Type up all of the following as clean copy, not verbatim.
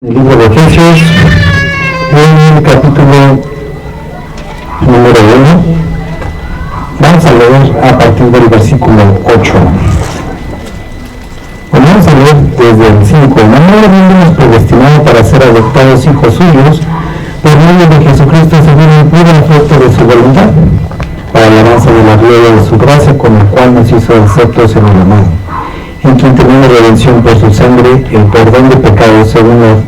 El libro de Efesios, en el capítulo número 1, vamos a leer a partir del versículo 8. Vamos a leer desde el 5. Manuel habiéndonos predestinado para ser adoptados hijos suyos, por medio de Jesucristo según el puro afecto de su voluntad, para la alabanza de la gloria de su gracia, con la cual nos hizo aceptos en el amado, en quien tenemos redención por su sangre, el perdón de pecados según las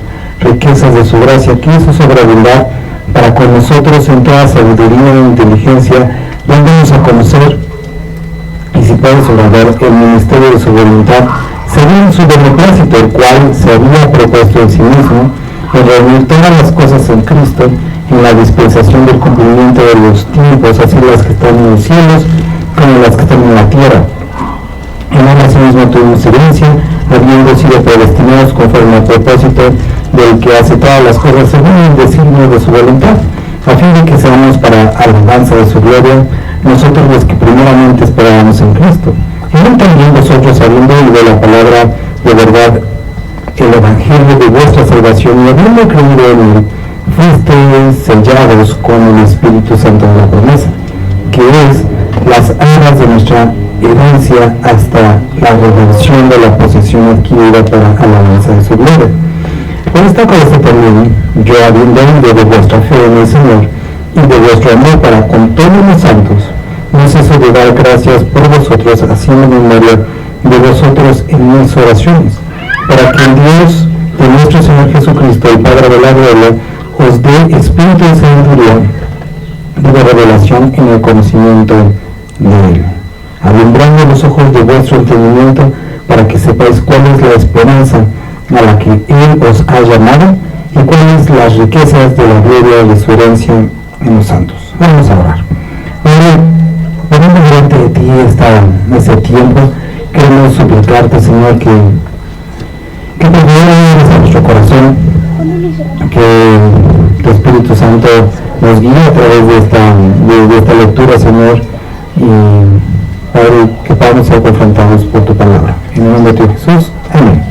riquezas de su gracia, que hizo sobreabundar para con nosotros en toda sabiduría e inteligencia, dándonos a conocer, y si puede subrayar, el ministerio de su voluntad, según su beneplácito, el cual se había propuesto en sí mismo, en reunir todas las cosas en Cristo, en la dispensación del cumplimiento de los tiempos, así las que están en los cielos como las que están en la tierra. En él asimismo tuvimos herencia, habiendo sido predestinados conforme al propósito del que hace todas las cosas según el designio de su voluntad, a fin de que seamos para alabanza de su gloria, nosotros los que primeramente esperábamos en Cristo. En él también vosotros, habiendo oído la palabra de verdad, el evangelio de vuestra salvación, y habiendo creído en él, fuisteis sellados con el Espíritu Santo de la promesa, que es las arras de nuestra herencia hasta la redención de la posesión adquirida para alabanza de su gloria. Por esta cosa también, yo habiendo oído de vuestra fe en el Señor y de vuestro amor para con todos los santos, no ceso de dar gracias por vosotros, haciendo memoria de vosotros en mis oraciones, para que el Dios de nuestro Señor Jesucristo, el Padre de la gloria, os dé espíritu de sabiduría y de revelación en el conocimiento de Él, alumbrando los ojos de vuestro entendimiento, para que sepáis cuál es la esperanza a la que Él os ha llamado y cuáles las riquezas de la gloria de su herencia en los santos. Vamos a orar. Poniendo delante de ti ese tiempo, queremos suplicarte, Señor, que perdones a nuestro corazón, que tu Espíritu Santo nos guíe a través de esta lectura, Señor, y Padre, que podamos ser confrontados por tu palabra. En el nombre de Jesús, amén.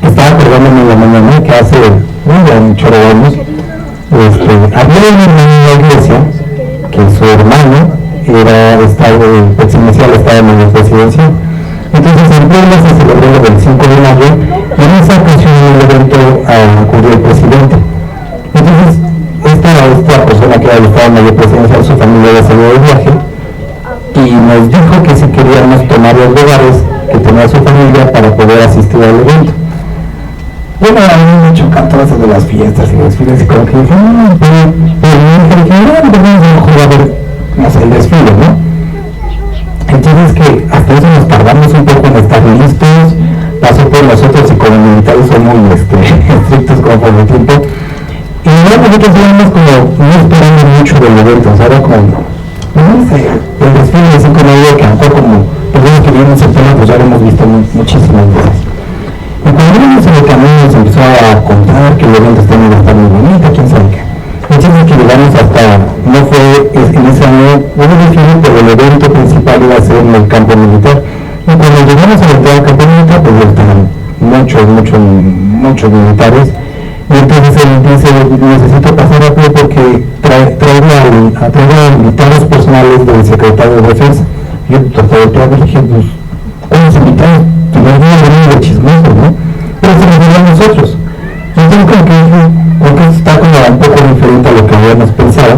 Estaba acordándome en la mañana que hace un chorro de años había un hermano en la iglesia que su hermano presidencial, estaba en la presidencia. Entonces en Puebla se celebró el 5 de mayo y en esa ocasión en el evento acudió el presidente. Entonces esta persona que era el Estado Mayor Presidencial, su familia había salido de viaje y nos dijo que si queríamos tomar los lugares que tenía su familia para poder asistir al evento. Bueno, a mí me chocan todas de las fiestas y desfiles, y como que dije, pero me dijeron, mejor a ver, no sé, el desfile, ¿no? Entonces que hasta eso nos tardamos un poco en estar listos, pasó por nosotros y como militares son muy estrictos como por el tiempo, y luego nosotros íbamos como no esperando mucho del evento, o sea, era como, no sé, el desfile de 5 de mayo que a lo mejor como personas que vienen en septiembre, pues ya lo hemos visto muchísimas veces. Y cuando íbamos en el camino nos empezó a contar que el evento está muy bonito, quién sabe qué. Entonces que llegamos hasta, no fue en ese año, hubo desfile, pero el evento principal iba a ser en el campo militar. Y cuando llegamos a la entrada del campo militar, pues estaban muchos militares. Y entonces él dice, necesito pasar a pie porque traigo a invitados personales del secretario de Defensa. Y yo trataba de todo, dije, pues, ¿cuáles invitados? Pues no venimos de chismosos, ¿no? Pero se nos dio a nosotros. Entonces como que dije, porque está como un poco diferente a lo que habíamos pensado,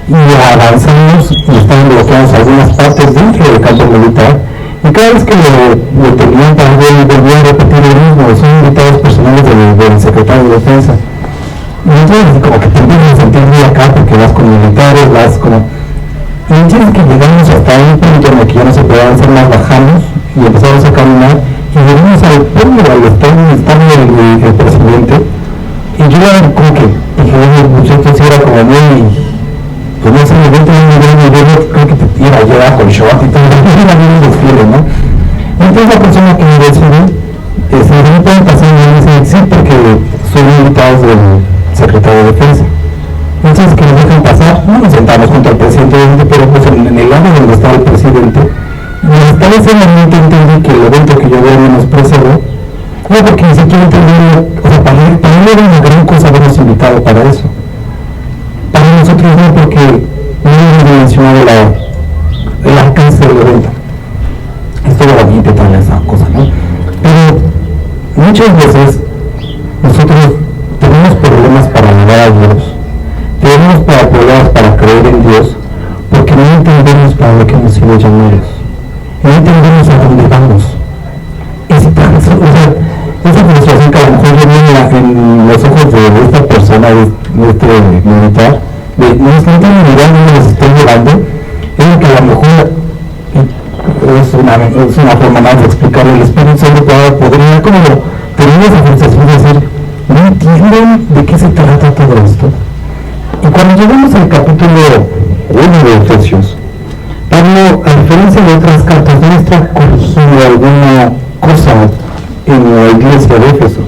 y avanzamos y estaban bloqueadas algunas partes dentro del campo militar, y cada vez que lo tenían para ver, volvían a repetir lo mismo, son invitados personales del secretario de Defensa. Y entonces como que te empiezas a sentir muy acá porque vas con militares, vas como... Y entonces que llegamos hasta un punto en el que ya no se podía avanzar más, bajamos y empezamos a caminar y llegamos al pueblo, al estadio del presidente. Y yo como que dije, muchachos, era como muy, pues no sé, el evento creo que te iba a llevar con short y todo, era bien un desfile, ¿no? Entonces la persona que me decidió, no pueden pasar, y me dice, sí, porque son invitados del secretario de Defensa. Entonces que nos dejan pasar, no nos sentamos junto al presidente, pero pues en el lado donde estaba el presidente, y hasta ese momento entendí que el evento que yo había menospreciado No, porque ni siquiera entendemos, o sea, para él era una gran cosa habernos invitado para eso. Para nosotros no, porque no hemos dimensionado el alcance del evento. Esto de la gente tal esa cosa, ¿no? Pero muchas veces nosotros tenemos problemas para alabar a Dios, tenemos problemas para creer en Dios, porque no entendemos para lo que hemos sido llamados, no entendemos a dónde vamos. Esa frustración que a lo mejor yo veo en los ojos de esta persona, de este militar, no tengo ni idea de dónde nos estoy llevando, es que a lo mejor es una forma más de explicarle el Espíritu Santo para poder como tener esa frustración de decir, no entienden de qué se trata todo esto. Y cuando llegamos al capítulo 1 de Efesios, Pablo, a diferencia de otras cartas, no está corrigiendo alguna cosa en la iglesia de Éfeso,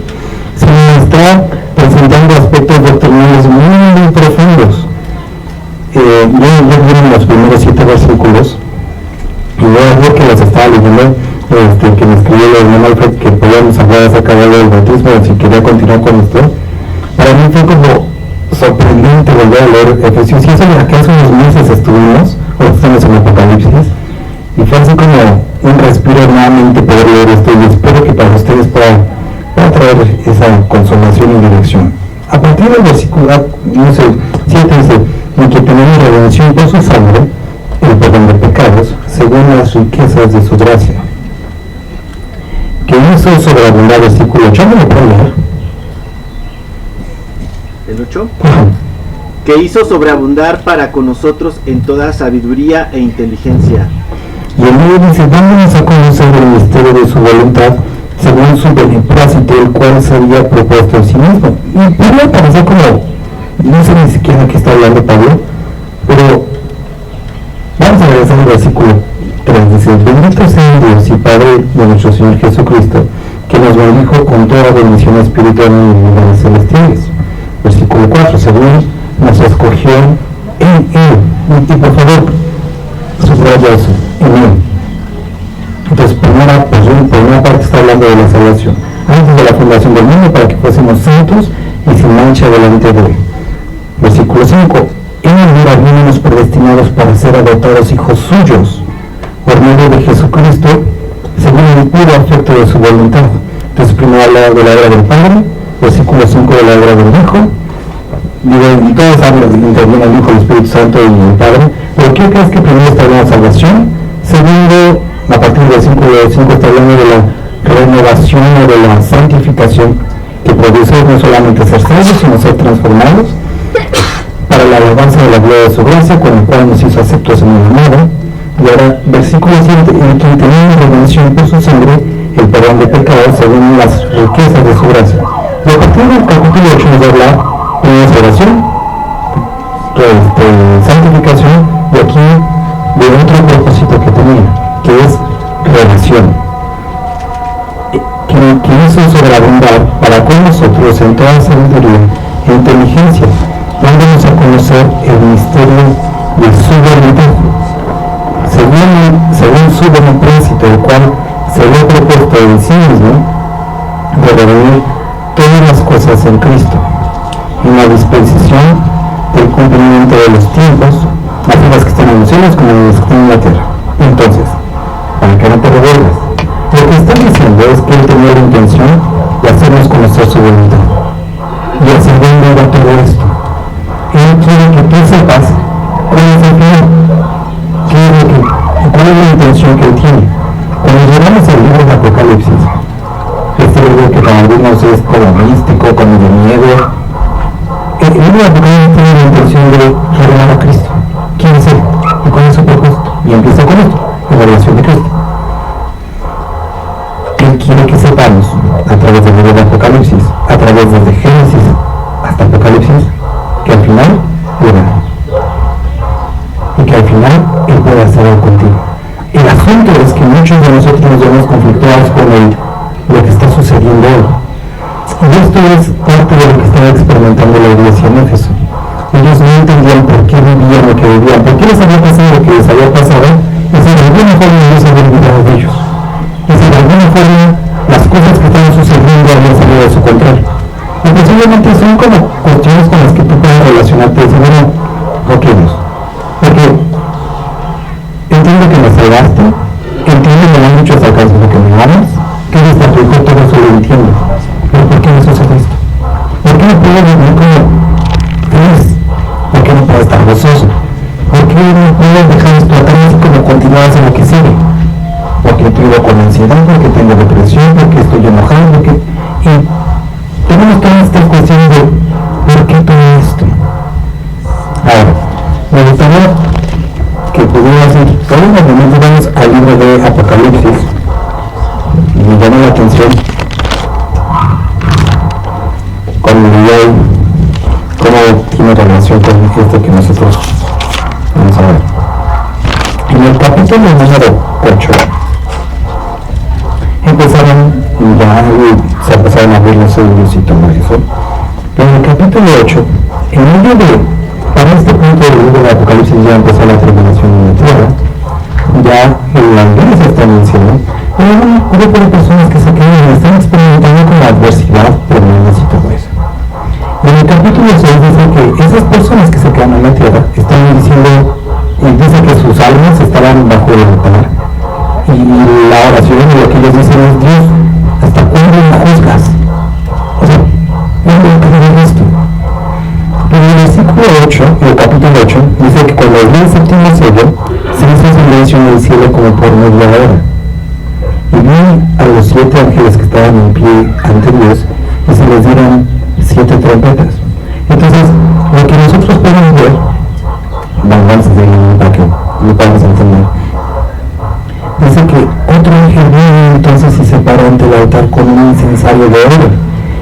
sino está presentando aspectos doctrinales muy profundos. Yo vi en los primeros 7 versículos, y yo que los estaba leyendo, que me escribió el hermano Alfred, que podíamos hablar acerca del bautismo, si quería continuar con esto. Para mí fue como sorprendente volver a leer Efesios, y eso de que hace unos meses estuvimos, o estamos en Apocalipsis, y fue así como un respiro nuevamente poder leer esto, y espero que para ustedes pueda traer esa consolación y dirección. A partir del versículo, 7 dice, en que tenemos redención por su sangre, el perdón de pecados, según las riquezas de su gracia, que hizo sobreabundar, versículo 8, ¿me lo puedo leer? ¿El 8? Que hizo sobreabundar para con nosotros en toda sabiduría e inteligencia. Y el libro dice, dándonos a conocer el misterio de su voluntad, según su beneplácito, el cual se había propuesto en sí mismo. Y podría parecer como, no sé ni siquiera qué está hablando Pablo, pero vamos a regresar al versículo 3, dice, bendito sea Dios y Padre de nuestro Señor Jesucristo, que nos bendijo con toda bendición espiritual en los lugares celestiales. Versículo 4, según nos escogió en Él. Y por favor, subraya eso, en Él. Entonces, primera parte está hablando de la salvación. Antes de la fundación del mundo, para que fuésemos santos y sin mancha delante de Él. Versículo 5, en Él habiéndonos predestinados para ser adoptados hijos suyos, por medio de Jesucristo, según el puro afecto de su voluntad. Entonces, primero habla de la obra del Padre, versículo 5 de la obra del Hijo. Y todos hablan, interviene el Hijo, el Espíritu Santo y el Padre, pero ¿qué crees que primero está hablando de la salvación? Segundo, a partir del versículo 5 está hablando de la renovación o de la santificación que produce no solamente ser salvos, sino ser transformados para la alabanza de la gloria de su gracia, con el cual nos hizo aceptos en el amado. Y ahora, versículo 7, en quien tenemos redención por su sangre, el perdón de pecados según las riquezas de su gracia. Y a partir del capítulo 8 nos habla de salvación, santificación, y aquí de otro propósito que tenía, que es relación, que hizo sobreabundar para con nosotros en toda sabiduría e inteligencia, dándonos a conocer el misterio de su voluntad, según su beneplácito, el cual se le ha propuesto en sí mismo de reunir todas las cosas en Cristo, en la dispensación del cumplimiento de los tiempos, así las que están en los cielos como las que están en la tierra. Entonces, para que no te revuelvas, lo que está diciendo es que Él tenía la intención de hacernos conocer su voluntad y hacia dónde va todo esto. Él quiere que tú sepas cuál es el fin, cuál es la intención que Él tiene. Cuando llegamos al libro de Apocalipsis, este libro que para algunos es como místico, como de miedo, el libro de Apocalipsis tiene la intención de revelar a Cristo. ¿Quién es Él? ¿Y cuál es su propósito? Y empieza con esto, la revelación de Cristo. Él quiere que sepamos, a través del libro de Apocalipsis, a través desde Génesis hasta Apocalipsis, que al final Él gana. Y que al final Él puede hacer algo contigo. El asunto es que muchos de nosotros nos vemos conflictuados con lo que está sucediendo hoy. Y esto es parte de lo que estaba experimentando la iglesia en Éfeso. Ellos no entendían por qué vivían lo que vivían, por qué les había pasado lo que les había pasado, y si de alguna forma Dios había olvidado de ellos. Y si de alguna forma las cosas que estaban sucediendo ¿me amas? ¿Qué es esto? Hijo, todo eso lo entiendo. ¿Pero por qué me sucede esto? ¿Por qué no puedo vivir como feliz? ¿Por qué no puedo estar gozoso? ¿Por qué no puedo dejar explotar así como continuar hacia lo que sigue? Porque vivo con ansiedad, porque tengo depresión, porque estoy enojado, porque... Y tenemos todas estas cuestiones de ¿por qué todo esto? Ahora, me gustaría que pudiéramos ir todos los momentos, vamos al libro de Apocalipsis, y me llama la atención cuando hay cómo tiene relación con esto que nosotros vamos a ver. En el capítulo número 8 empezaron ya, se empezaron a abrir los sellos y todo eso, pero en el capítulo 8, en medio de, para este punto del libro de Apocalipsis ya empezó la tribulación en la tierra, ya la iglesia está en el cielo, pero hay un grupo de personas que se quedan y están experimentando como adversidad, problemas y todo eso. Y en el capítulo 6 dice que esas personas que se quedan en la tierra están diciendo, dice que sus almas estaban bajo el altar. Y la oración de lo que ellos dicen es: Dios, ¿hasta cuándo me juzgas? O sea, no me creer esto. Pero en el versículo 8, en el capítulo 8, dice que cuando abrió el séptimo sello, se hizo silencio en el cielo como por media hora. Y vi a los 7 ángeles que estaban en pie ante Dios y se les dieron 7 trompetas. Entonces, lo que nosotros podemos ver, vamos a seguir para que lo podamos entender. Dice que otro ángel vino entonces y se paró ante el altar con un incensario de oro.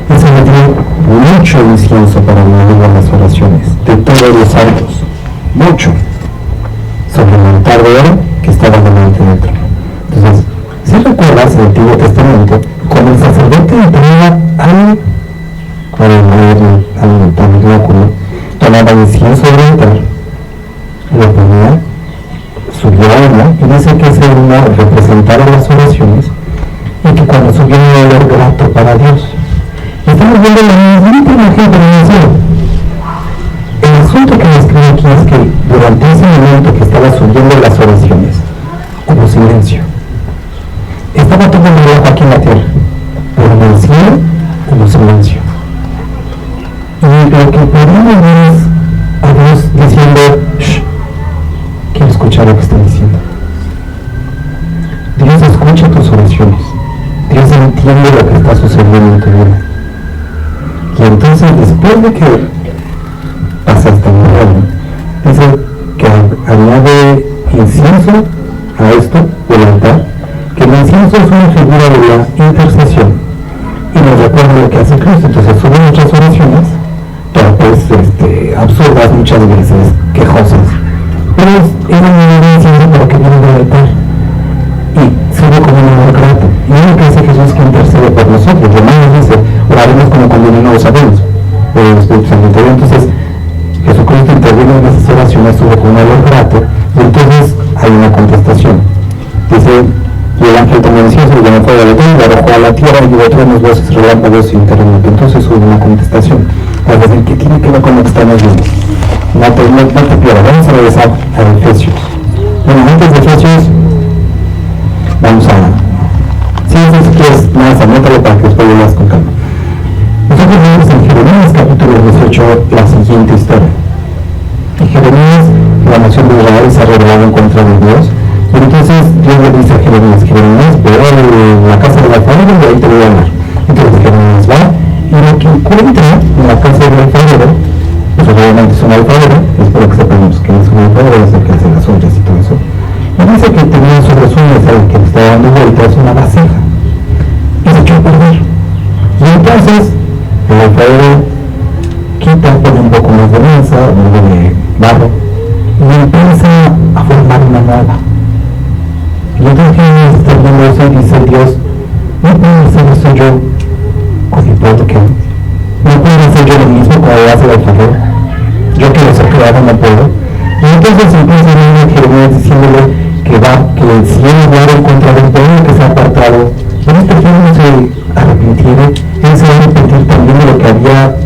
Y se le dio mucho incienso para añadir a las oraciones de todos los santos. Mucho. Sobre el altar de oro que estaba delante del trono. Entonces, si recuerdas el Antiguo Testamento, cuando el sacerdote entraba al tabernáculo, tomaba incienso del altar, lo ponía, subió a horno, y dice que ese horno representaba las oraciones y que cuando subió un olor grato para Dios. Y estamos viendo la misma imagen pero en el cielo. El asunto que me escribe aquí es que durante ese momento que estaba subiendo las oraciones, hubo silencio. Estaba todo el relajo aquí en la tierra, pero en el cielo hubo silencio. Y lo que podríamos ver es a Dios diciendo: shh, quiero escuchar lo que está diciendo. Dios escucha tus oraciones. Dios entiende lo que está sucediendo en tu vida. Y entonces, después de que pasa esta novela, dice que añade incienso a esto del altar, que el incienso es una figura de la intercesión y nos recuerda lo que hace Cristo. Entonces suben muchas oraciones, pero pues absurdas muchas veces, quejosas, pero era un incienso por lo que viene del altar y sirve como un amor grato. Y es lo que dice Jesús, que intercede por nosotros. Romanos dice: oraremos como cuando no lo sabemos, por el Espíritu Santo. Entonces Jesucristo interviene en esas oraciones, sube con un amor grato, y entonces hay una contestación. Dice: y el ángel tomó incienso y llamó fuego de Dios, lo arrojó a la tierra y hubo truenos, voces, relámpagos y un terremoto. Entonces hubo una contestación. Es decir, ¿qué tiene que ver con lo que estamos viendo? No te pierdas, vamos a regresar a Efesios. Bueno, antes de Efesios, vamos a... si quieres, nada más anótalo para que después lo veas con calma. Nosotros vemos en Jeremías capítulo 18 la siguiente historia. En Jeremías, la nación de Israel se ha rebelado en contra de Dios. Y entonces Dios le dice a Jeremías: ve a la casa del alfarero y ahí te voy a hablar. Entonces Jeremías va, y lo que encuentra en la casa del alfarero, pues obviamente es un alfarero, espero que sepamos que es un alfarero, es el que hace las ollas y todo eso. Y dice que tenía sobre su mesa, que le estaba dando vueltas, una vasija, y se echó a perder. Y entonces el alfarero quita, pone un poco más de masa, algo de barro, y empieza a formar una nueva. Y entonces Jeremías está viendo eso y dice: Dios, no puedo hacer eso yo con mi pueblo, que no puedo hacer yo lo mismo como lo hace el alfarero. Yo quiero ser creado, no puedo. Y entonces empieza a ver a Jeremías diciéndole que el cielo va en contra del pueblo que se ha apartado. Y este pueblo se arrepintiera, él se va a arrepentir también de lo que había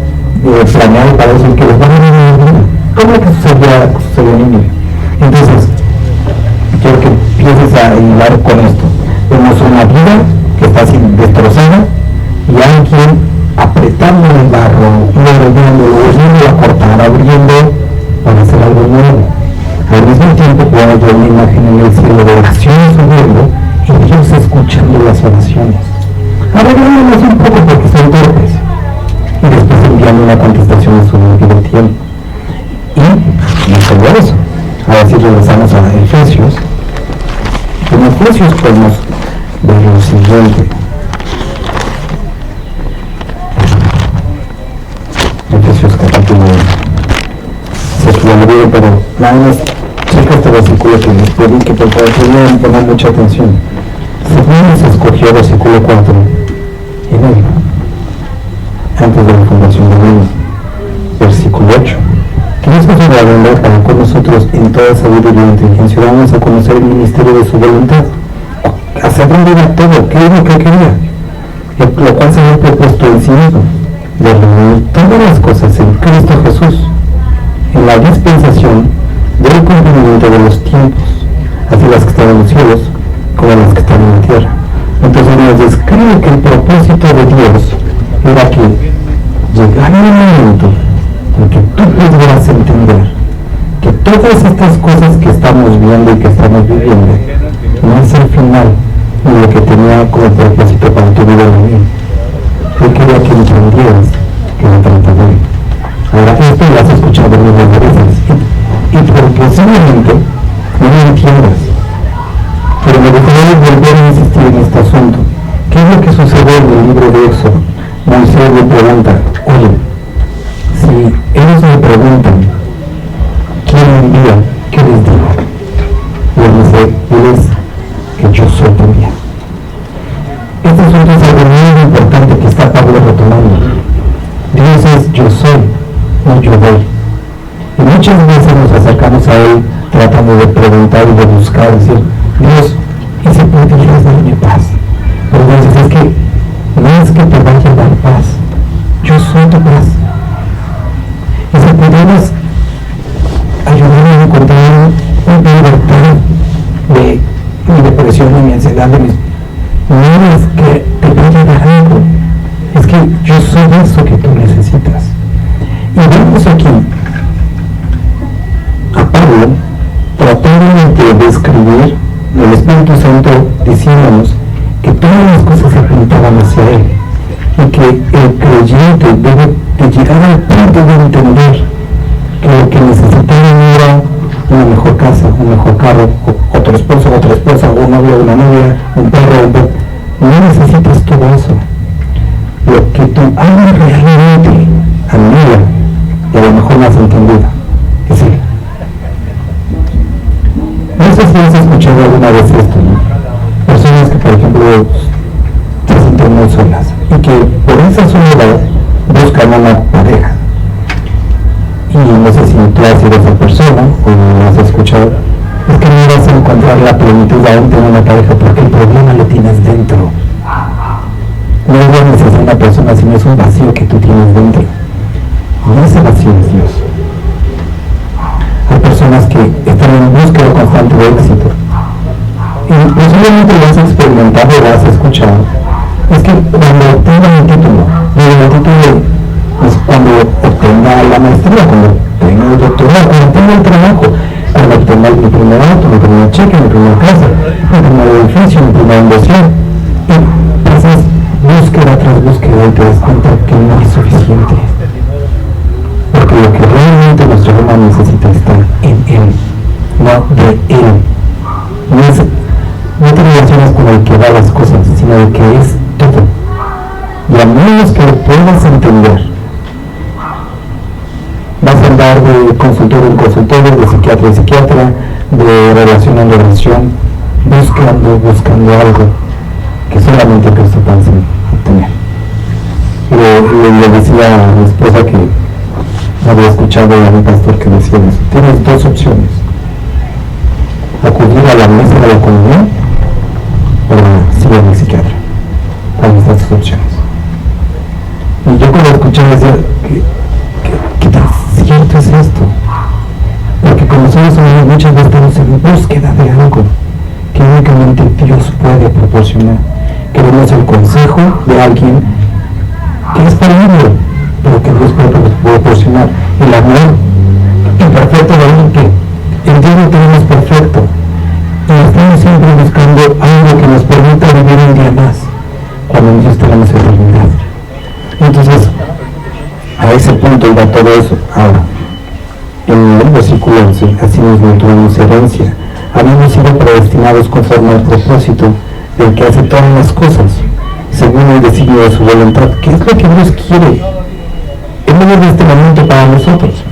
planeado para eso, y que les va a dar una vida. ¿Cómo es que sucedió en Nínive? Entonces, quiero que empieces a hilar con esto. Vemos una vida alguien apretando el barro, moldeándolo, volviendo a cortar, abriendo para hacer algo nuevo. Al mismo tiempo podemos ver una imagen en el cielo de oraciones subiendo y Dios escuchando las oraciones, arreglándolas un poco porque son torpes, y después enviando una contestación a su debido tiempo. Y no solo eso, ahora sí regresamos a Efesios. En Efesios podemos ver lo siguiente. Efesios capítulo 1. Se lo olvidé, pero nada más checa este versículo que les pedí que por favor pudieran poner mucha atención. Según se escogió versículo 4 en él, antes de la fundación del mundo. Versículo 8. Que Dios nos va a hablar para con nosotros en toda sabiduría e inteligencia. Vamos a conocer el ministerio de su voluntad. Hacia dónde iba todo, qué es lo que quería, lo cual se había propuesto en sí mismo, de reunir todas las cosas en Cristo Jesús, en la dispensación del cumplimiento de los tiempos, así las que están en los cielos como las que están en la tierra. Entonces nos describe que el propósito de Dios era que llegara el momento en que tú pudieras entender que todas estas cosas que estamos viendo y que estamos viviendo no es el final ni lo que tenía como propósito para tu vida de hoy. Yo quería que entendieras que se trata de él. Ahora esto lo has escuchado muchas veces y posiblemente no lo entiendas, pero me gustaría volver a insistir en este asunto. ¿Qué es lo que sucedió en el libro de Éxodo? Moisés le pregunta, oye, si ellos me preguntan ¿quién me envía? ¿Qué les digo? Y él dice, diles que yo soy tu envía. Este asunto es algo muy importante que está Pablo retomando. Dios es yo soy, no yo doy. Y muchas veces nos acercamos a Él tratando de preguntar y de buscar, decir, Dios, ¿y si pudieras darme paz? Pero Dios dice, es que no es que te vaya a dar paz, yo soy tu paz. Y si pudieras ayudarme a encontrar una libertad de mi depresión, de mi ansiedad, de mis... No es que te vaya a dar algo, es que yo soy eso que tú necesitas. Y vemos aquí a Pablo tratando de describir el Espíritu Santo diciéndonos que todas las cosas apuntaban hacia Él y que el creyente debe de llegar al punto de entender que lo que necesitaban era una mejor casa, un mejor carro, otro esposo, otra esposa, un novio, una novia, un perro, un perro. No necesitas todo eso. Lo que tu alma realmente anhela, y a lo mejor no has entendido, es Él. No sé si has escuchado alguna vez esto, ¿no? Personas que, por ejemplo, se sienten muy solas y que por esa soledad buscan una pareja. Y no sé si tú has sido esa persona o no has escuchado, es que no vas a encontrar la plenitud aún de una pareja porque el problema lo tienes dentro. No es necesario una persona, sino es un vacío que tú tienes dentro. Y ese vacío es Dios. Hay personas que están en búsqueda constante de éxito. Y posiblemente lo has experimentado o lo has escuchado. Es que cuando obtenga el título es cuando obtenga la maestría, cuando obtenga el doctorado, cuando obtenga el trabajo, cuando obtenga mi primer auto, mi primer cheque, mi primera casa, mi primer edificio, mi primera inversión. Y pasas búsqueda tras búsqueda y te das cuenta que no es suficiente. Porque lo que realmente nuestro alma necesita está en Él, no de Él. No te relacionas con el que da las cosas, sino el que es todo. Y a menos que lo puedas entender, vas a andar de consultor en consultor, de psiquiatra en psiquiatra, de relación en relación, buscando algo que solamente Cristo puede obtener. Le decía a mi esposa que había escuchado a mi pastor que decía eso. Tienes dos opciones: acudir a la mesa de la comunión o seguir al psiquiatra. Ahí están tus opciones. Y yo cuando escuché decía, ¿qué tan cierto es esto? Porque como seres humanos muchas veces estamos en búsqueda de algo que únicamente Dios puede proporcionar. Queremos el consejo de alguien que es fallible, pero que Dios puede proporcionar. El amor imperfecto de alguien que entiende que no es perfecto. Y estamos siempre buscando algo que nos permita vivir un día más, cuando nosotros tenemos eternidad. Entonces, a ese punto iba todo eso. Ahora, en el versículo 11, así mismo tuvimos herencia, habíamos sido predestinados conforme al propósito del que hace todas las cosas, según el designio de su voluntad, que es lo que Dios quiere en medio de este momento para nosotros.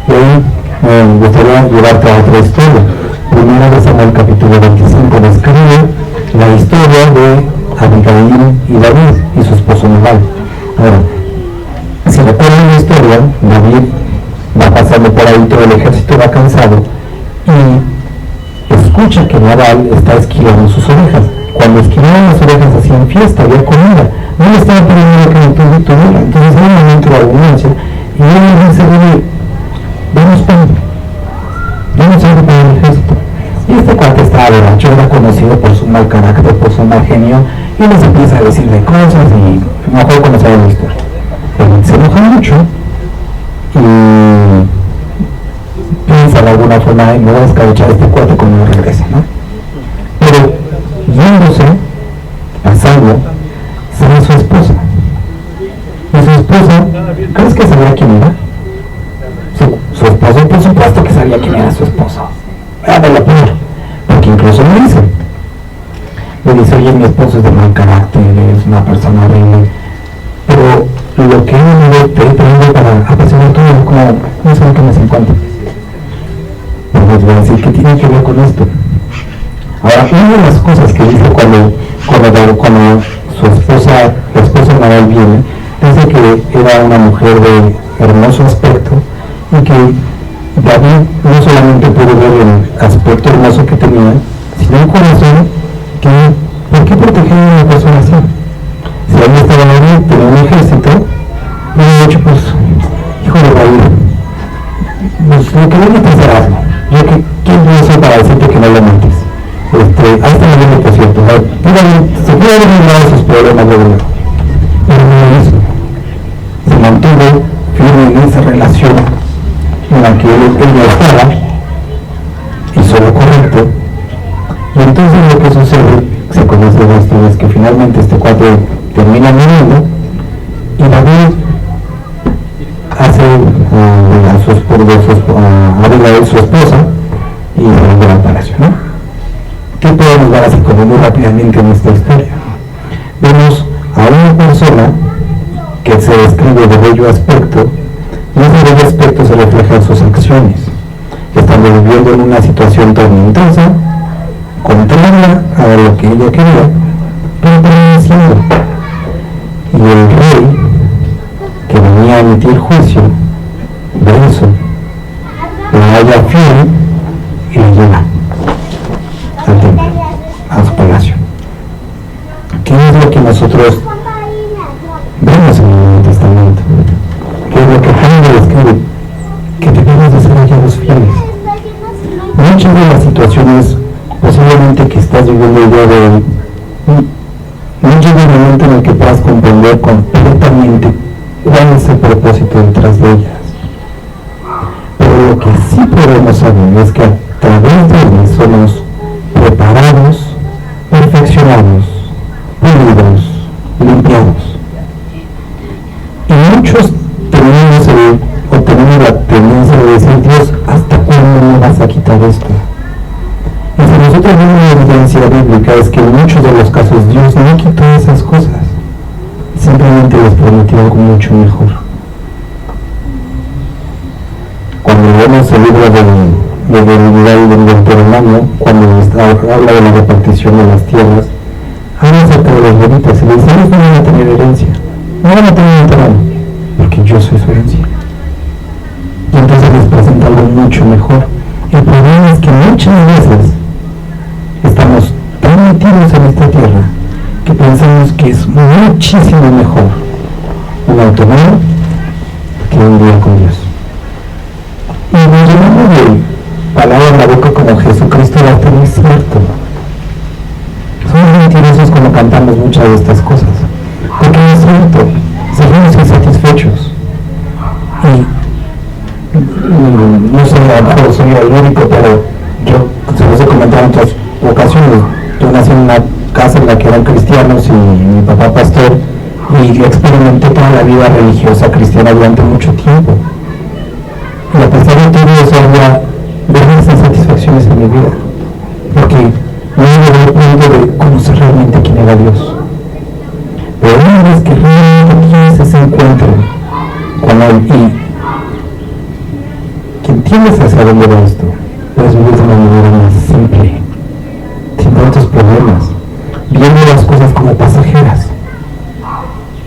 Y ahí me gustaría llevarte a otra historia. Primera de Samuel capítulo 25 describe la historia de Abigail y David y su esposo Nabal. Ahora, si recuerdan la historia, David va pasando por ahí, todo el ejército va cansado y escucha que Nabal está esquilando sus ovejas. Cuando esquilaban las ovejas hacían fiesta, había comida, no le estaba pidiendo que no tuviera. Entonces hay un momento de abundancia y él dice: vamos pan, vamos algo para el ejército. Y este cuate estaba borracho, era conocido por su mal carácter, por su mal genio, y les empieza a decirle cosas y mejor conocer la historia. Él se enoja mucho y piensa de alguna forma: me voy a escabechar a este cuate cuando no regrese, ¿no? Pero yéndose, pasando, sale su esposa. Y su esposa, ¿crees que sabía quién era? Su esposo, por supuesto que sabía quién era su esposo. Era de la peor, porque incluso le dice: oye, mi esposo es de mal carácter, es una persona horrible, pero lo que él te he traído para apasionar todo es como, no sé lo que me se encuentra. Pero les voy a decir, ¿qué tiene que ver con esto? Ahora, una de las cosas que dice cuando su esposa, la esposa de Nabal viene, dice que era una mujer de hermoso aspecto y que David no solamente pudo ver el aspecto hermoso que tenía, sino un corazón que, ¿por qué proteger a una persona así? Si ahí estaba David, tenía un ejército, y de hecho, pues, hijo de David, pues lo que viene a hacer hazlo. Yo que, ¿quién yo soy para decirte que no lo mates? Ahí está el libro, por cierto. Se puede haber librado sus problemas de verdad, pero no lo hizo. Se mantuvo firme en esa relación en la que ella estaba, hizo lo correcto, y entonces lo que sucede, se conoce la historia, es que finalmente este cuate termina muriendo y David hace a Abigail su esposa y se lleva al palacio, ¿no? ¿Qué podemos ver así como muy rápidamente en esta historia? Vemos a una persona que se describe de bello aspecto, y ese bello aspecto se refleja en sus acciones. Estando viviendo en una situación tormentosa, contraria a lo que ella quería, pero permaneciendo. Y el rey, que venía a emitir juicio de eso, la halla fiel y la lleva al templo, a su palacio. ¿Qué es lo que nosotros vemos en el Nuevo Testamento? ¿Qué es lo que Pablo describe? Que debemos de ser hallados fieles. Muchas de las situaciones posiblemente que estás viviendo el día de hoy, no llega el momento en el que puedas comprender completamente cuál es el propósito detrás de ellas. Pero lo que sí podemos saber es que a través de ellas somos preparados, perfeccionados, pulidos, limpiados. Y muchos tenemos la tendencia de decir: Dios, ¿hasta cuándo me vas a quitar esto? Y si nosotros vemos la evidencia bíblica, es que en muchos de los casos Dios no quitó esas cosas, simplemente les prometió algo mucho mejor. Cuando vemos el libro de Deuteronomio, cuando habla de la repartición de las tierras, habla acerca de los levitas y les dice: ellos no van a tener herencia, no van a tener un terreno, porque yo soy su herencia. Y entonces les presenta algo mucho mejor. El problema es que muchas veces estamos tan metidos en esta tierra que pensamos que es muchísimo mejor un automóvil que un día con Dios. Y nos llenamos de palabras en la boca como Jesucristo va a tener cierto. Somos mentirosos cuando cantamos muchas de estas cosas, porque no es cierto. Si a lo mejor soy el único, pero yo, se los he comentado en otras ocasiones, yo nací en una casa en la que eran cristianos y mi papá pastor, y experimenté toda la vida religiosa cristiana durante mucho tiempo. Y a pesar de todo eso había grandes insatisfacciones en mi vida, porque no llegó al punto de conocer realmente quién era Dios. Pero una vez que realmente tienes ese encuentro con Él y que entiendes hacia dónde va esto, puedes vivir de una manera más simple, sin tantos problemas, viendo las cosas como pasajeras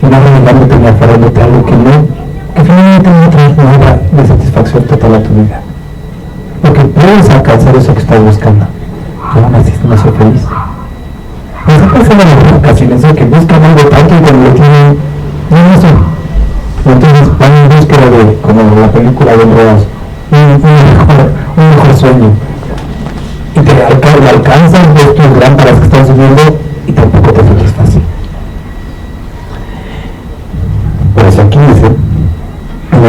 y no renegándote ni aferrándote a algo que finalmente no trae nada de satisfacción total a tu vida, porque puedes alcanzar eso que estás buscando, pero aún así no soy feliz. Pues ha pasado en algunas ocasiones que buscan algo tanto y cuando lo tienen, no eso. Entonces van en búsqueda de, como la película de Ross, un mejor sueño. Y te alcanzas, ves tus lámparas que están subiendo y tampoco te satisface. Por eso aquí dice,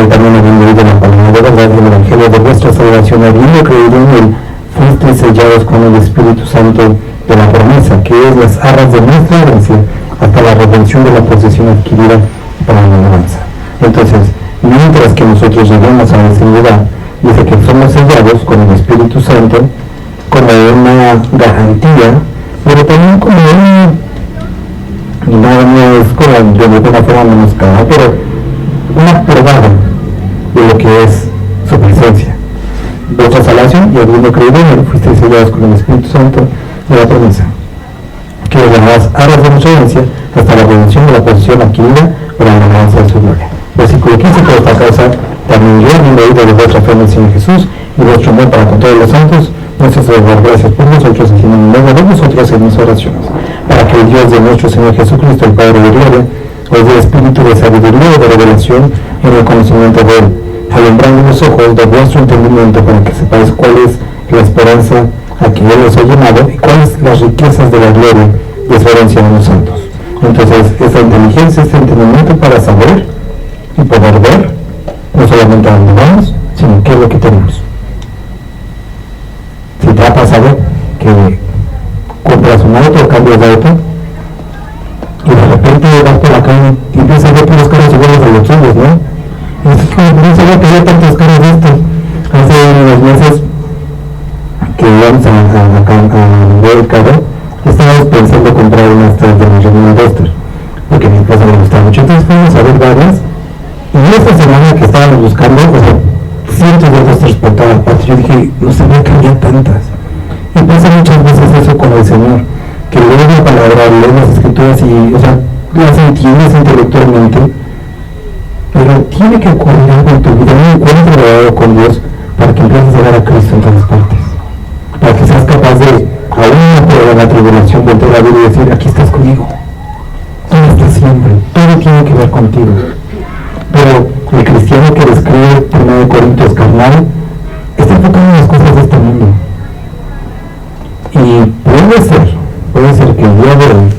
también habiendo oído la palabra de verdad del Evangelio de vuestra salvación, habiendo creído en Él, fuisteis sellados con el Espíritu Santo de la promesa, que es las arras de nuestra herencia, hasta la redención de la posesión adquirida para la alabanza. Entonces, mientras que nosotros lleguemos a ese lugar, dice que somos sellados con el Espíritu Santo como una garantía, pero también como y no es como de alguna forma menoscabada, pero una probada de lo que es su presencia. Vuestra salvación, y habiendo creído en Él, fuisteis sellados con el Espíritu Santo de la promesa, que es las arras de nuestra herencia hasta la redención de la posesión adquirida para la alabanza de su gloria. Versículo 15, por esta causa también yo, habiendo oído de vuestra fe en el Señor Jesús y vuestro amor para con todos los santos, muestro dar gracias por vosotros, haciendo luego de vosotros en mis oraciones, para que el Dios de nuestro Señor Jesucristo, el Padre de gloria, os dé espíritu de sabiduría y de revelación en el conocimiento de Él, alumbrando los ojos de vuestro entendimiento para que sepáis cuál es la esperanza a que Él os ha llamado y cuáles las riquezas de la gloria de su herencia en los santos. Entonces, esta inteligencia, este entendimiento para saber y poder ver, no solamente a dónde vamos, sino qué es lo que tenemos. Si te ha pasado que compras un auto o cambias de auto y de repente vas por la calle y empiezas a ver puros carros iguales a los tuyos, ¿no? Y es como no sabía que había tantos carros de estos. Hace unos meses que íbamos a ver el carro, estábamos pensando comprar unas 3 de la General Duster, porque a mi esposa me gusta mucho. Entonces fuimos a ver varias, y esta semana que estábamos buscando, o sea, cientos de Dusters por toda parte, yo dije, no sabía que había tantas. Y pasa muchas veces eso con el Señor, que lees la palabra, lees las escrituras y, o sea, las entiendes intelectualmente, pero tiene que ocurrir algo en tu vida, un encuentro verdadero con Dios, para que empieces a ver a Cristo en todas partes, para que seas capaz de, aún en la prueba, la tribulación, voltear a ver y decir, aquí estás conmigo, todo está siempre, todo tiene que ver contigo. Pero el cristiano que describe 1 Corintios carnal está enfocado en las cosas de este mundo, y puede ser que el día de hoy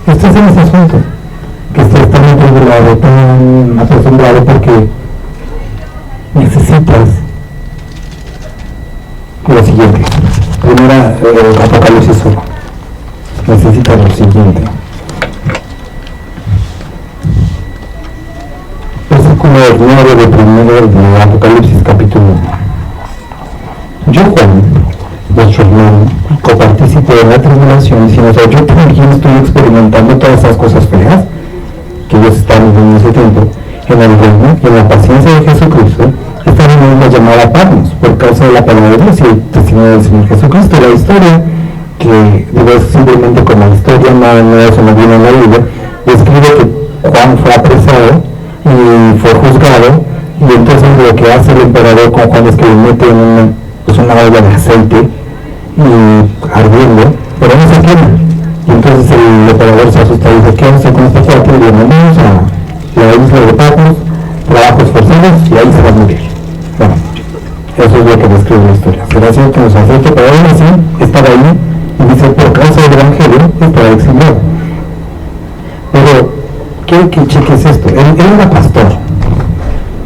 estés en ese asunto, que estés tan atribulado, tan acostumbrado, porque necesitas lo siguiente. Primera, Apocalipsis 1. Necesitas lo siguiente. Versículo 9 de primero de Apocalipsis capítulo 1. Yo, Juan, vuestro hermano, copartícipe de la tribulación, diciendo, o sea, yo también estoy experimentando todas esas cosas feas que ellos están viviendo en ese tiempo, en el reino y en la paciencia de Jesucristo, están en una llamada Patmos, por causa de la palabra de Dios y el testimonio del Señor Jesucristo. La historia, que digo simplemente como historia, no eso no viene en la Biblia, describe que Juan fue apresado y fue juzgado, y entonces lo que hace el emperador con Juan es que le mete en una olla de aceite y ardiendo, pero no se quema. Y entonces el emperador se asusta y dice, ¿qué vamos a hacer con esta parte? Y le mandamos a la isla de Patmos, trabajos forzados, y ahí se va a morir. Bueno, eso es lo que describe la historia. Será así que nos afecta, pero aún así estaba ahí, y dice, por causa del Evangelio, estaba exiliado. Pero quiero que cheques esto. Él era pastor,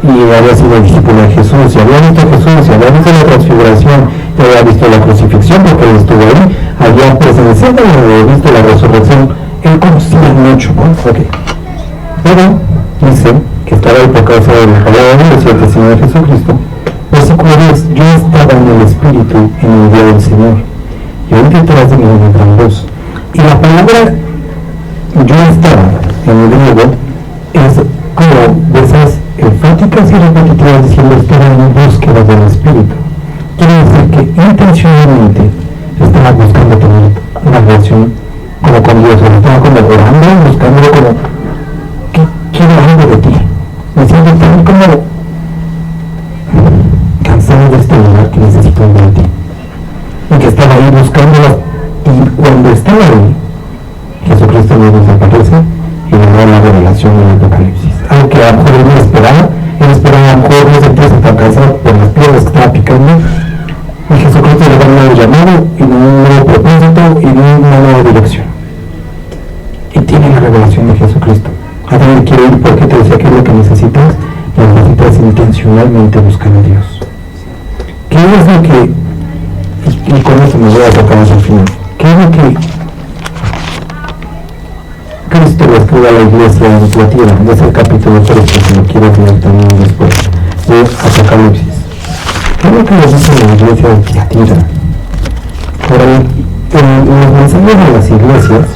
y y había sido discípulo de Jesús, y había visto a Jesús, y había visto la transfiguración, y había visto la crucifixión porque él estuvo ahí, había presenciado y había visto la resurrección. Él conocía mucho, ¿no? Okay. Pero dice que estaba ahí por causa de la palabra de Dios y el testimonio de Jesucristo. Versículo 10: yo estaba en el Espíritu en el día del Señor, y oí detrás de mí una gran voz. Y la palabra yo estaba en el griego es como de esas enfáticas y repetitivas diciendo estaba en búsqueda del Espíritu. Quiere decir que intencionalmente estaba buscando tener una relación como con Dios, estaba como orando, buscando como que quiero algo de ti, me siento tan como cansado de este lugar que necesito algo de ti, y que estaba ahí buscándola. Y cuando estaba ahí, Jesucristo le desaparece y le da la revelación del Apocalipsis, algo que a lo mejor él no esperaba. Él esperaba a lo mejor no sentirse tan cansado por las piedras que estaba picando, y Jesucristo le da un nuevo llamado y un nuevo propósito y una nueva dirección, y tiene la revelación de Jesucristo. ¿A dónde quiero ir? Porque te decía que es lo que necesitas. Necesitas intencionalmente buscar a Dios. ¿Qué es lo que, y con esto me voy a tocar al final, qué es lo que Cristo le escribe a la iglesia en Tiatira? Es el capítulo 3, si lo quieres leer también después, de Apocalipsis. ¿Qué es lo que le dice a la iglesia de Tiatira? Ahora, en los mensajes de las iglesias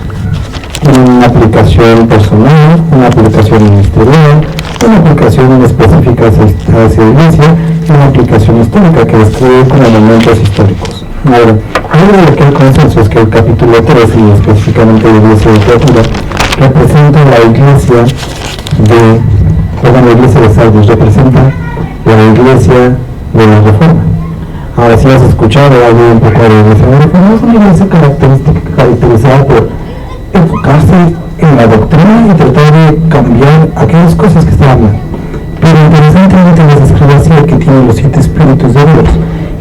tienen una aplicación personal, una aplicación ministerial, una aplicación específica hacia esa iglesia y una aplicación histórica que describe como momentos históricos. Ahora, algo de lo que hay consenso es que el capítulo 3, y específicamente la iglesia de Tiatira, representa la iglesia de Sardis, representa la iglesia de la Reforma. Ahora, si has escuchado algo un poco de la iglesia de la Reforma, es una iglesia caracterizada por enfocarse en la doctrina y tratar de cambiar aquellas cosas que estaban mal. Pero interesantemente les escribe así que tiene los 7 espíritus de Dios,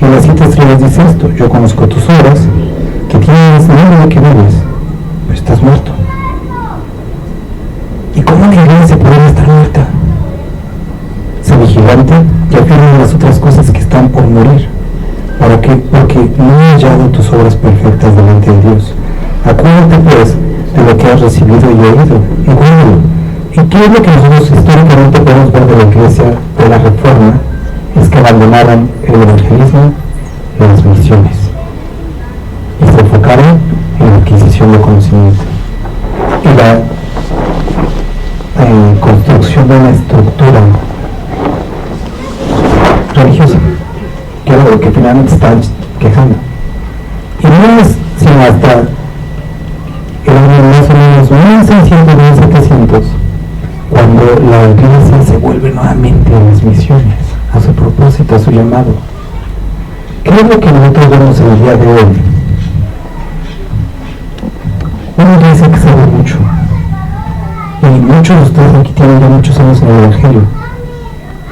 y las 7 estrellas dice esto: yo conozco tus obras, que tienes nombre de que vives, pero estás muerto. ¿Y cómo la iglesia puede estar muerta? Sé vigilante y afirma las otras cosas que están por morir. ¿Para qué? Porque no he hallado tus obras perfectas delante de Dios. Acuérdate pues de lo que has recibido y oído, y guárdalo. ¿Y qué es lo que nosotros históricamente podemos ver de la iglesia de la Reforma? Es que abandonaron el evangelismo y las misiones y se enfocaron en la adquisición de conocimiento y la construcción de una estructura religiosa, que es lo que finalmente están quejando. Y no es sino hasta el año más o menos 1600, 1700, cuando la iglesia se vuelve nuevamente a las misiones, a su propósito, a su llamado. ¿Qué es lo que nosotros vemos en el día de hoy? Una iglesia que sabe mucho, y muchos de ustedes aquí tienen ya muchos años en el Evangelio,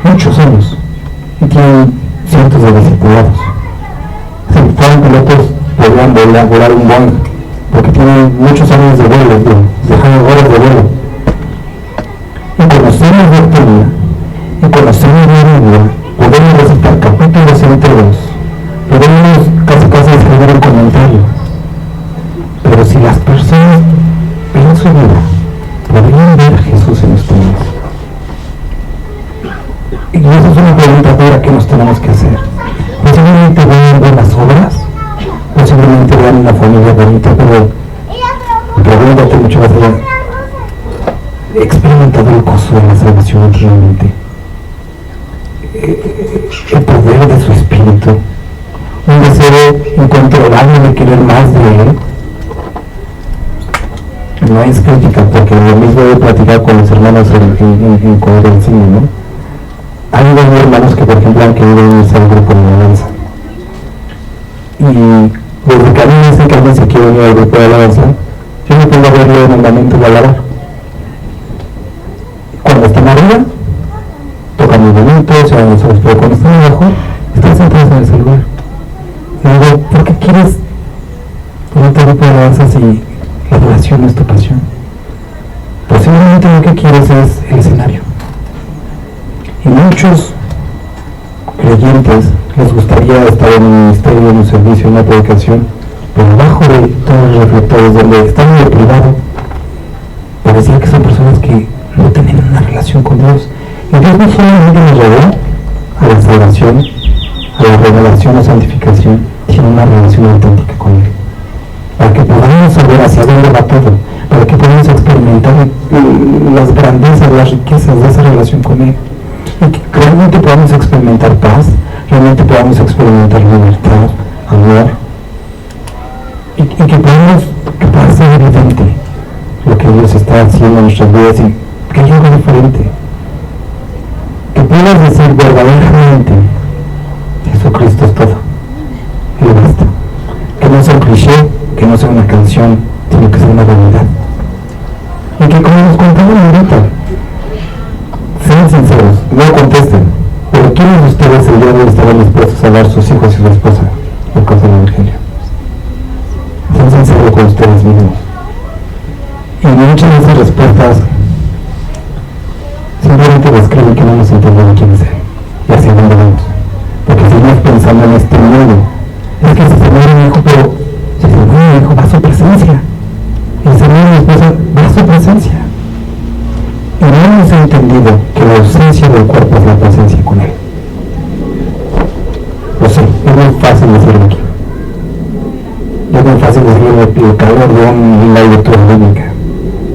muchos años, y tienen cientos de discipulados. Si fueran pilotos, podrían volar un Boeing, porque tienen muchos años de vuelo, dejan horas de vuelo. Y conocemos doctrina, y conocemos la Biblia, podemos recitar capítulos enteros, podemos casi escribir un comentario. Pero si las personas ven su vida, podrían ver a Jesús en ustedes. Y esa es una pregunta dura que nos tenemos que hacer. Posiblemente vean buenas obras, posiblemente vean una familia bonita, pero pregúntate mucho más allá: ¿he experimentado el gozo de la salvación realmente? El poder de su espíritu, un deseo incontrolable de querer más de él. No es crítica, porque lo mismo he platicado con los hermanos en Coherencia, ¿no? Hay unos hermanos que, por ejemplo, han querido unirse al grupo de alabanza, y desde que a mí me dicen que alguien se quiere unir al grupo de alabanza, yo me pongo a verlo en el momento de alabar. Cuando están arriba, tocan muy bonito, se van los ojos, pero cuando están abajo, están sentados en el celular. Y digo, ¿por qué quieres unirte al grupo de alabanza si la adoración no es tu pasión? Posiblemente lo que quieres es el escenario. Y muchos creyentes les gustaría estar en un ministerio, en un servicio, en una predicación, pero abajo de todos los reflectores, donde están en lo privado, parecía que son personas que no tienen una relación con Dios. Y Dios no solamente nos llevó a la salvación, a la revelación o santificación, sino una relación auténtica con Él, para que podamos saber hacia dónde va todo, para que podamos experimentar las grandezas, las riquezas de esa relación con Él, y que realmente podamos experimentar paz, realmente podamos experimentar libertad, amor, y que pueda ser evidente lo que Dios está haciendo en nuestras vidas y que hay algo diferente, que puedas decir verdaderamente Jesucristo es todo y basta, que no sea un cliché, que no sea una canción, sino que sea una realidad, y que como nos contaron ahorita, sean sinceros, no contesten, pero ¿quiénes de ustedes el día de hoy estaban dispuestos a dar sus hijos y su esposa por causa del Evangelio? Sean sinceros con ustedes mismos. Y muchas de esas respuestas simplemente describen que no nos entendemos quién es Él y hacia dónde vamos, porque seguimos pensando en este mundo. Es que si se muere mi hijo, pero si se muere mi hijo va a su presencia, y si se muere mi esposa va a su presencia. Y no hemos entendido que la ausencia del cuerpo es la presencia con Él. Lo sé, es muy fácil decirlo aquí. Es muy fácil decirlo el calor de una lectura bíblica.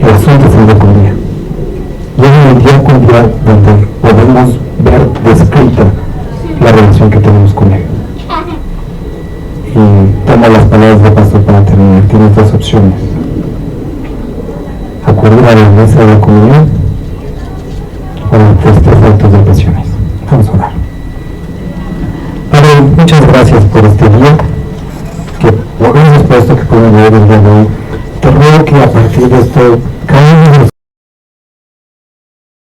El asunto es el día con día. Y es el día con día donde podemos ver descrita la relación que tenemos con Él. Y tomo las palabras del pastor para terminar. Tienes dos opciones: acudir a la mesa de la comunión o los 3 actos de pasiones. Vamos a orar. Padre, muchas gracias por este día, gracias por esto que podemos ver el día de hoy. Te ruego que a partir de esto